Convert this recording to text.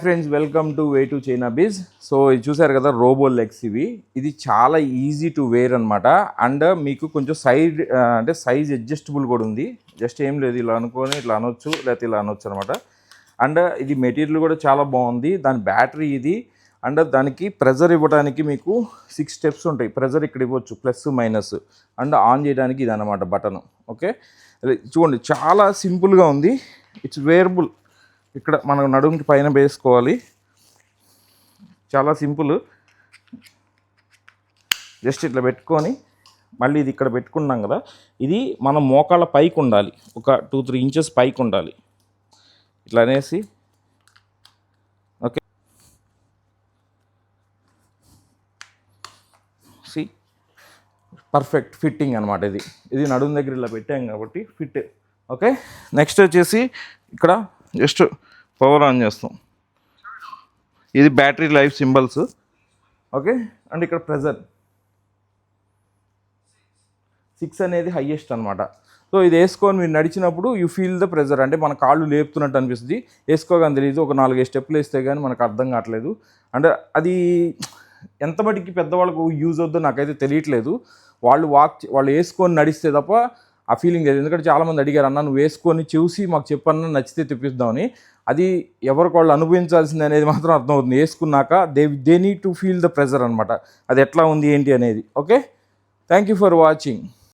Friends, welcome to way to China biz. So ఇది చూసారు కదా, రోబో లెగ్స్ ఇది చాలా ఈజీ టు వేర్ అనమాట. అండ్ మీకు కొంచెం అంటే సైజ్ అడ్జస్టబుల్ కూడా ఉంది. జస్ట్ ఏం లేదు, ఇలా అనుకొని ఇట్లా అనొచ్చు, లేకపోతే ఇలా అనొచ్చు అనమాట. అండ్ ఇది మెటీరియల్ కూడా చాలా బాగుంది. దాని బ్యాటరీ ఇది. అండ్ దానికి ప్రెజర్ ఇవ్వడానికి మీకు 6 స్టెప్స్ ఉంటాయి. ప్రెజర్ ఇక్కడ ఇవ్వచ్చు, ప్లస్ మైనస్. అండ్ ఆన్ చేయడానికి ఇది అనమాట బటన్. ఓకే, చూడండి చాలా సింపుల్గా ఉంది. It's wearable. ఇక్కడ మనం నడుముకి పైన వేసుకోవాలి. చాలా సింపుల్. జస్ట్ ఇట్లా పెట్టుకొని మళ్ళీ ఇది ఇక్కడ పెట్టుకున్నాం కదా, ఇది మనం మోకాళ్ళ పైకి ఉండాలి. ఒక 2-3 ఇంచెస్ పైకి ఉండాలి. ఇట్లా అనేసి ఓకే, సి పర్ఫెక్ట్ ఫిట్టింగ్ అనమాట. ఇది నడుము దగ్గర ఇలా పెట్టాం కాబట్టి ఫిట్. ఓకే, నెక్స్ట్ వచ్చేసి ఇక్కడ జస్ట్ పవర్ ఆన్ చేస్తాం. ఇది battery life symbols. Okay, and ఇక్కడ ప్రెజర్ 6 అనేది హయ్యెస్ట్ అనమాట. సో ఇది వేసుకొని మీరు నడిచినప్పుడు యూ ఫీల్ ద ప్రెజర్. అంటే మన కాళ్ళు లేపుతున్నట్టు అనిపిస్తుంది. వేసుకోగానే తెలియదు. ఒక 4-5 స్టెప్పులు వేస్తే కానీ మనకు అర్థం కావట్లేదు. అంటే అది ఎంత మటుకి పెద్దవాళ్ళకు యూజ్ అవుద్దో నాకైతే తెలియట్లేదు. వాళ్ళు వేసుకొని నడిస్తే తప్ప ఆ ఫీలింగ్ లేదు. ఎందుకంటే చాలామంది అడిగారు, అన్న నువ్వు వేసుకొని చూసి మాకు చెప్పన్నా, నచ్చితే తెప్పిద్దామని. అది ఎవరికి వాళ్ళు అనుభవించాల్సింది అనేది మాత్రం అర్థమవుతుంది. వేసుకున్నాక they need to feel the pressure అనమాట. అది ఎట్లా ఉంది ఏంటి అనేది. Okay, thank you for watching.